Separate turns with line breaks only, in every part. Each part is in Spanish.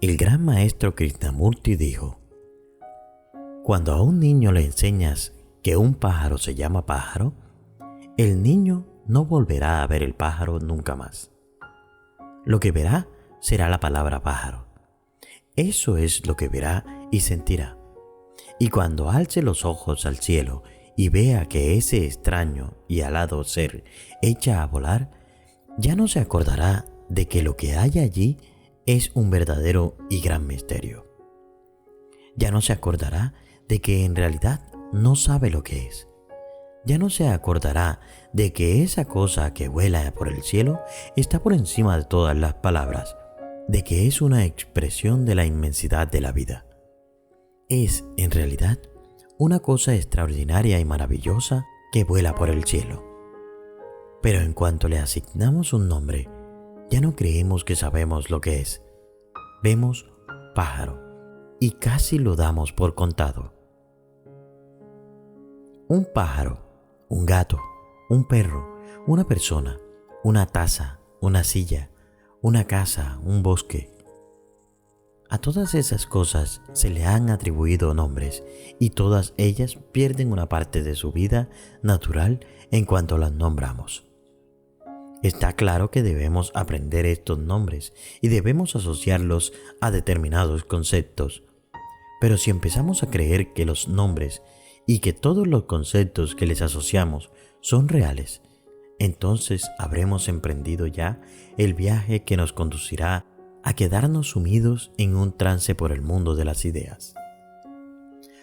El gran maestro Krishnamurti dijo: cuando a un niño le enseñas que un pájaro se llama pájaro, el niño no volverá a ver el pájaro nunca más. Lo que verá será la palabra pájaro. Eso es lo que verá y sentirá. Y cuando alce los ojos al cielo y vea que ese extraño y alado ser echa a volar, ya no se acordará de que lo que hay allí es un verdadero y gran misterio. Ya no se acordará de que en realidad no sabe lo que es. Ya no se acordará de que esa cosa que vuela por el cielo está por encima de todas las palabras, de que es una expresión de la inmensidad de la vida. Es, en realidad, una cosa extraordinaria y maravillosa que vuela por el cielo. Pero en cuanto le asignamos un nombre, ya no creemos que sabemos lo que es. Vemos pájaro y casi lo damos por contado. Un pájaro, un gato, un perro, una persona, una taza, una silla, una casa, un bosque. A todas esas cosas se le han atribuido nombres y todas ellas pierden una parte de su vida natural en cuanto las nombramos. Está claro que debemos aprender estos nombres y debemos asociarlos a determinados conceptos. Pero si empezamos a creer que los nombres y que todos los conceptos que les asociamos son reales, entonces habremos emprendido ya el viaje que nos conducirá a quedarnos sumidos en un trance por el mundo de las ideas.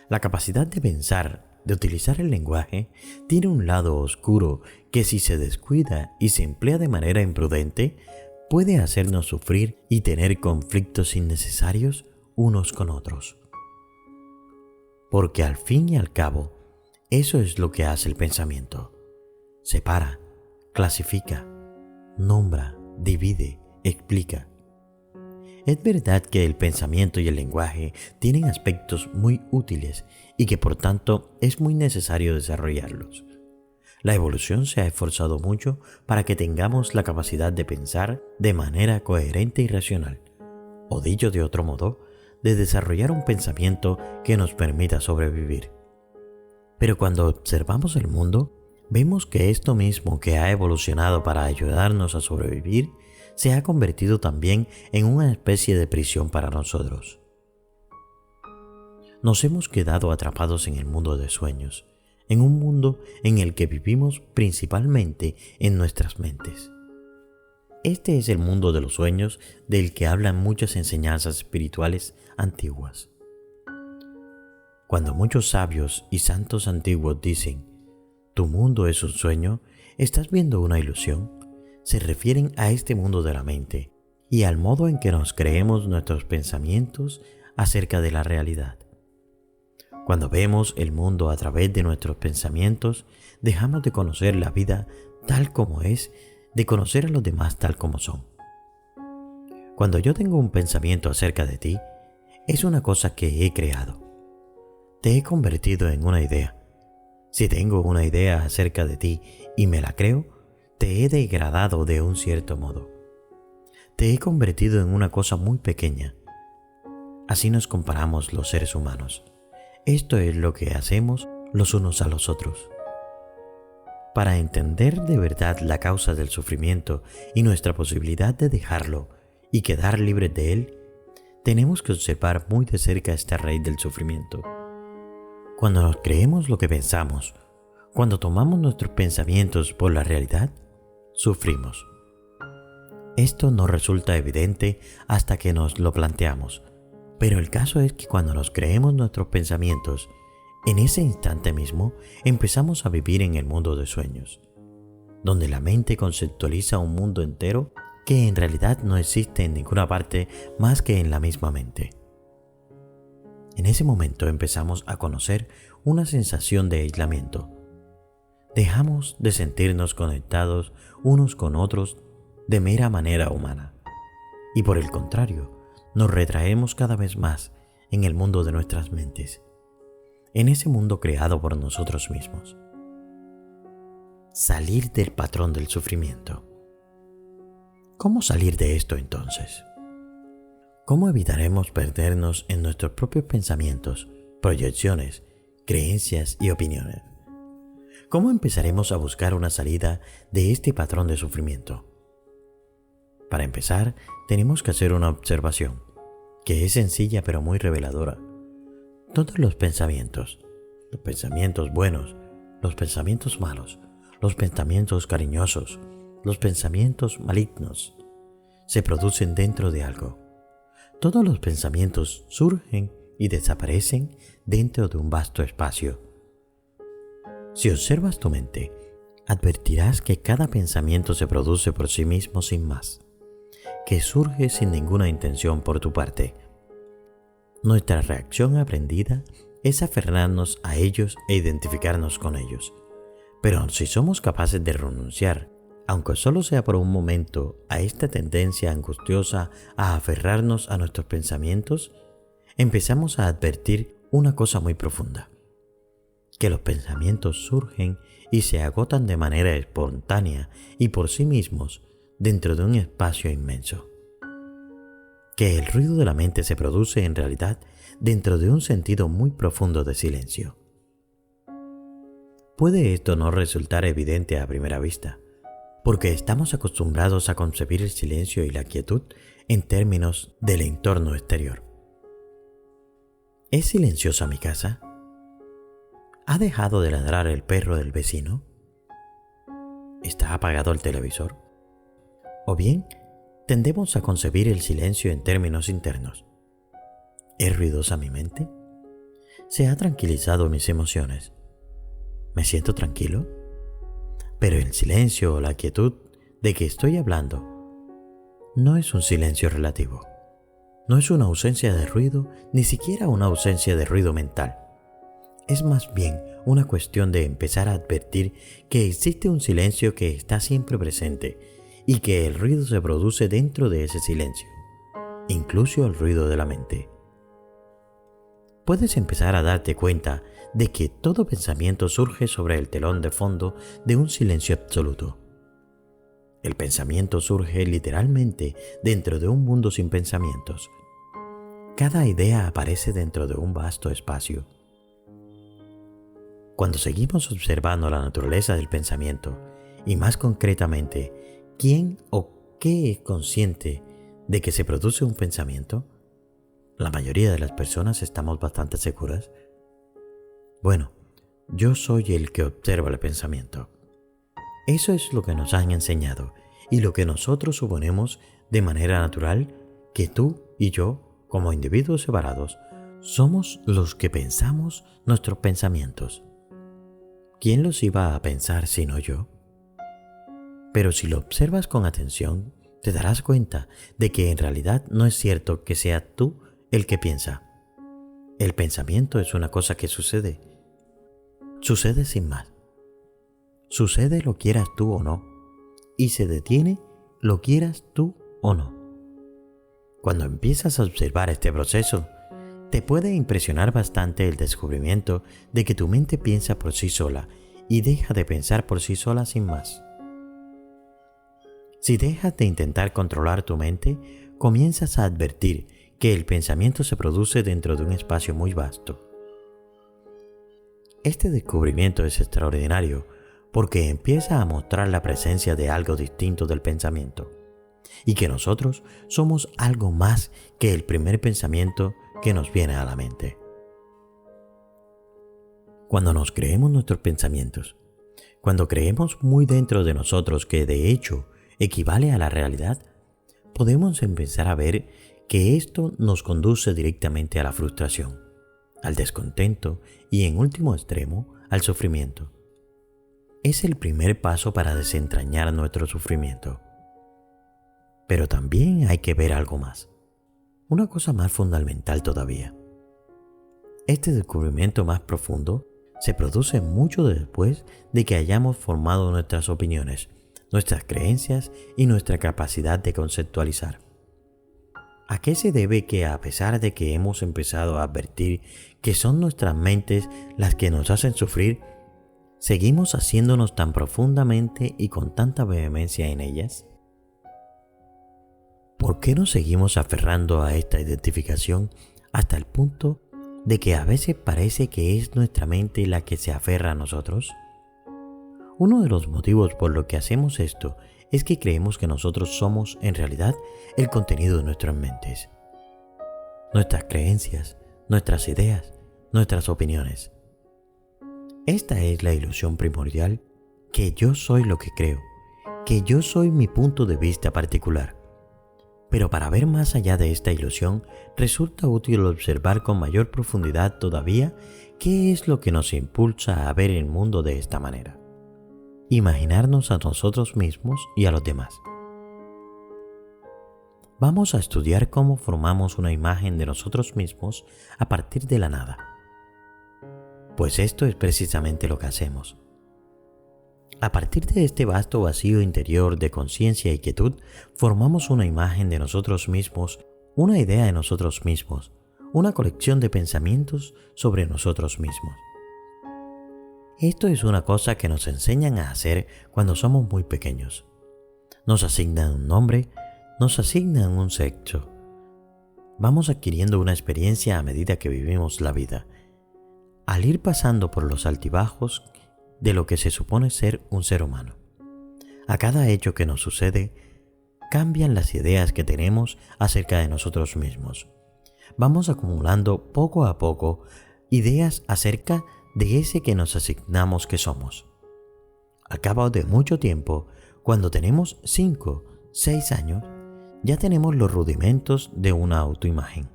La capacidad de pensar, de utilizar el lenguaje, tiene un lado oscuro que, si se descuida y se emplea de manera imprudente, puede hacernos sufrir y tener conflictos innecesarios unos con otros. Porque al fin y al cabo, eso es lo que hace el pensamiento. Separa, clasifica, nombra, divide, explica. Es verdad que el pensamiento y el lenguaje tienen aspectos muy útiles y que por tanto es muy necesario desarrollarlos. La evolución se ha esforzado mucho para que tengamos la capacidad de pensar de manera coherente y racional, o dicho de otro modo, de desarrollar un pensamiento que nos permita sobrevivir. Pero cuando observamos el mundo, vemos que esto mismo que ha evolucionado para ayudarnos a sobrevivir se ha convertido también en una especie de prisión para nosotros. Nos hemos quedado atrapados en el mundo de sueños, en un mundo en el que vivimos principalmente en nuestras mentes. Este es el mundo de los sueños del que hablan muchas enseñanzas espirituales antiguas. Cuando muchos sabios y santos antiguos dicen, tu mundo es un sueño, estás viendo una ilusión, se refieren a este mundo de la mente y al modo en que nos creemos nuestros pensamientos acerca de la realidad. Cuando vemos el mundo a través de nuestros pensamientos, dejamos de conocer la vida tal como es, de conocer a los demás tal como son. Cuando yo tengo un pensamiento acerca de ti, es una cosa que he creado. Te he convertido en una idea. Si tengo una idea acerca de ti y me la creo, te he degradado de un cierto modo. Te he convertido en una cosa muy pequeña. Así nos comparamos los seres humanos. Esto es lo que hacemos los unos a los otros. Para entender de verdad la causa del sufrimiento y nuestra posibilidad de dejarlo y quedar libres de él, tenemos que observar muy de cerca esta raíz del sufrimiento. Cuando nos creemos lo que pensamos, cuando tomamos nuestros pensamientos por la realidad, sufrimos. Esto no resulta evidente hasta que nos lo planteamos, pero el caso es que cuando nos creemos nuestros pensamientos, en ese instante mismo empezamos a vivir en el mundo de sueños, donde la mente conceptualiza un mundo entero que en realidad no existe en ninguna parte más que en la misma mente. En ese momento empezamos a conocer una sensación de aislamiento. Dejamos de sentirnos conectados unos con otros de mera manera humana, y por el contrario, nos retraemos cada vez más en el mundo de nuestras mentes, en ese mundo creado por nosotros mismos. Salir del patrón del sufrimiento. ¿Cómo salir de esto entonces? ¿Cómo evitaremos perdernos en nuestros propios pensamientos, proyecciones, creencias y opiniones? ¿Cómo empezaremos a buscar una salida de este patrón de sufrimiento? Para empezar, tenemos que hacer una observación, que es sencilla pero muy reveladora. Todos los pensamientos buenos, los pensamientos malos, los pensamientos cariñosos, los pensamientos malignos, se producen dentro de algo. Todos los pensamientos surgen y desaparecen dentro de un vasto espacio. Si observas tu mente, advertirás que cada pensamiento se produce por sí mismo sin más, que surge sin ninguna intención por tu parte. Nuestra reacción aprendida es aferrarnos a ellos e identificarnos con ellos. Pero si somos capaces de renunciar, aunque solo sea por un momento, a esta tendencia angustiosa a aferrarnos a nuestros pensamientos, empezamos a advertir una cosa muy profunda: que los pensamientos surgen y se agotan de manera espontánea y por sí mismos dentro de un espacio inmenso. Que el ruido de la mente se produce en realidad dentro de un sentido muy profundo de silencio. Puede esto no resultar evidente a primera vista, porque estamos acostumbrados a concebir el silencio y la quietud en términos del entorno exterior. ¿Es silenciosa mi casa? ¿Ha dejado de ladrar el perro del vecino? ¿Está apagado el televisor? O bien, tendemos a concebir el silencio en términos internos. ¿Es ruidosa mi mente? ¿Se ha tranquilizado mis emociones? ¿Me siento tranquilo? Pero el silencio o la quietud de que estoy hablando no es un silencio relativo. No es una ausencia de ruido, ni siquiera una ausencia de ruido mental. Es más bien una cuestión de empezar a advertir que existe un silencio que está siempre presente y que el ruido se produce dentro de ese silencio, incluso el ruido de la mente. Puedes empezar a darte cuenta de que todo pensamiento surge sobre el telón de fondo de un silencio absoluto. El pensamiento surge literalmente dentro de un mundo sin pensamientos. Cada idea aparece dentro de un vasto espacio. Cuando seguimos observando la naturaleza del pensamiento, y más concretamente, ¿quién o qué es consciente de que se produce un pensamiento? La mayoría de las personas estamos bastante seguras. Bueno, yo soy el que observa el pensamiento. Eso es lo que nos han enseñado y lo que nosotros suponemos de manera natural que tú y yo, como individuos separados, somos los que pensamos nuestros pensamientos. ¿Quién los iba a pensar sino yo? Pero si lo observas con atención, te darás cuenta de que en realidad no es cierto que sea tú el que piensa. El pensamiento es una cosa que sucede sin más. Sucede lo quieras tú o no, y se detiene lo quieras tú o no. Cuando empiezas a observar este proceso, te puede impresionar bastante el descubrimiento de que tu mente piensa por sí sola y deja de pensar por sí sola sin más. Si dejas de intentar controlar tu mente, comienzas a advertir que el pensamiento se produce dentro de un espacio muy vasto. Este descubrimiento es extraordinario porque empieza a mostrar la presencia de algo distinto del pensamiento y que nosotros somos algo más que el primer pensamiento que nos viene a la mente. Cuando nos creemos nuestros pensamientos, cuando creemos muy dentro de nosotros que de hecho equivale a la realidad, podemos empezar a ver que esto nos conduce directamente a la frustración, al descontento y en último extremo al sufrimiento. Es el primer paso para desentrañar nuestro sufrimiento. Pero también hay que ver algo más, una cosa más fundamental todavía. Este descubrimiento más profundo se produce mucho después de que hayamos formado nuestras opiniones, nuestras creencias y nuestra capacidad de conceptualizar. ¿A qué se debe que a pesar de que hemos empezado a advertir que son nuestras mentes las que nos hacen sufrir, seguimos haciéndonos tan profundamente y con tanta vehemencia en ellas? ¿Por qué nos seguimos aferrando a esta identificación hasta el punto de que a veces parece que es nuestra mente la que se aferra a nosotros? Uno de los motivos por los que hacemos esto es que creemos que nosotros somos en realidad el contenido de nuestras mentes, nuestras creencias, nuestras ideas, nuestras opiniones. Esta es la ilusión primordial, que yo soy lo que creo, que yo soy mi punto de vista particular. Pero para ver más allá de esta ilusión, resulta útil observar con mayor profundidad todavía qué es lo que nos impulsa a ver el mundo de esta manera. Imaginarnos a nosotros mismos y a los demás. Vamos a estudiar cómo formamos una imagen de nosotros mismos a partir de la nada. Pues esto es precisamente lo que hacemos. A partir de este vasto vacío interior de conciencia y quietud, formamos una imagen de nosotros mismos, una idea de nosotros mismos, una colección de pensamientos sobre nosotros mismos. Esto es una cosa que nos enseñan a hacer cuando somos muy pequeños. Nos asignan un nombre, nos asignan un sexo. Vamos adquiriendo una experiencia a medida que vivimos la vida. Al ir pasando por los altibajos de lo que se supone ser un ser humano. A cada hecho que nos sucede, cambian las ideas que tenemos acerca de nosotros mismos. Vamos acumulando poco a poco ideas acerca de ese que nos asignamos que somos. Al cabo de mucho tiempo, cuando tenemos 5, 6 años, ya tenemos los rudimentos de una autoimagen.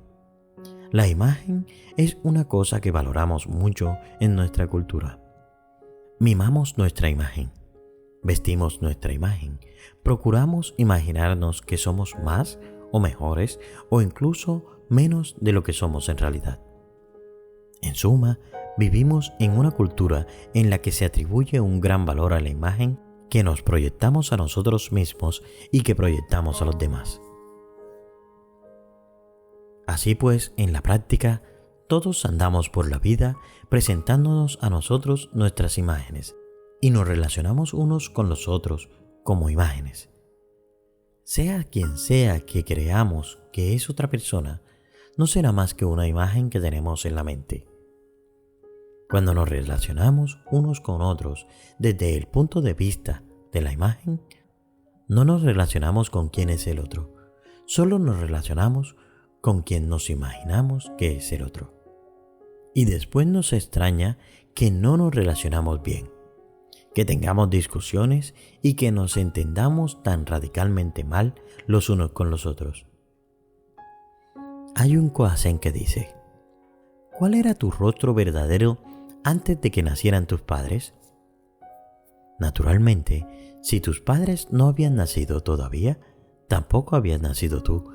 La imagen es una cosa que valoramos mucho en nuestra cultura. Mimamos nuestra imagen, vestimos nuestra imagen, procuramos imaginarnos que somos más o mejores o incluso menos de lo que somos en realidad. En suma, vivimos en una cultura en la que se atribuye un gran valor a la imagen que nos proyectamos a nosotros mismos y que proyectamos a los demás. Así pues, en la práctica, todos andamos por la vida presentándonos a nosotros nuestras imágenes y nos relacionamos unos con los otros como imágenes. Sea quien sea que creamos que es otra persona, no será más que una imagen que tenemos en la mente. Cuando nos relacionamos unos con otros desde el punto de vista de la imagen, no nos relacionamos con quién es el otro, solo nos relacionamos con quien nos imaginamos que es el otro. Y después nos extraña que no nos relacionamos bien, que tengamos discusiones y que nos entendamos tan radicalmente mal los unos con los otros. Hay un Kohazen que dice: ¿cuál era tu rostro verdadero antes de que nacieran tus padres? Naturalmente, si tus padres no habían nacido todavía, tampoco habías nacido tú.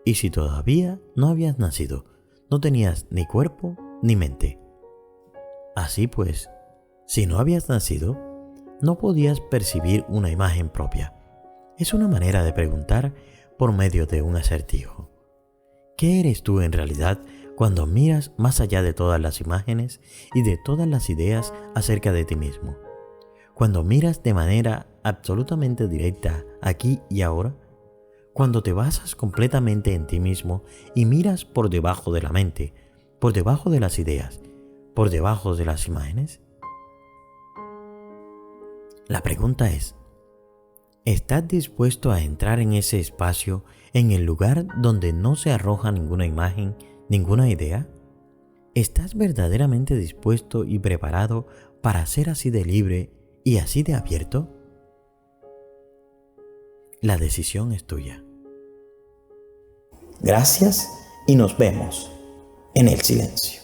Y si todavía no habías nacido, no tenías ni cuerpo ni mente. Así pues, si no habías nacido, no podías percibir una imagen propia. Es una manera de preguntar por medio de un acertijo. ¿Qué eres tú en realidad cuando miras más allá de todas las imágenes y de todas las ideas acerca de ti mismo? Cuando miras de manera absolutamente directa aquí y ahora, cuando te basas completamente en ti mismo y miras por debajo de la mente, por debajo de las ideas, por debajo de las imágenes. La pregunta es: ¿estás dispuesto a entrar en ese espacio, en el lugar donde no se arroja ninguna imagen, ninguna idea? ¿Estás verdaderamente dispuesto y preparado para ser así de libre y así de abierto? La decisión es tuya. Gracias y nos vemos en el silencio.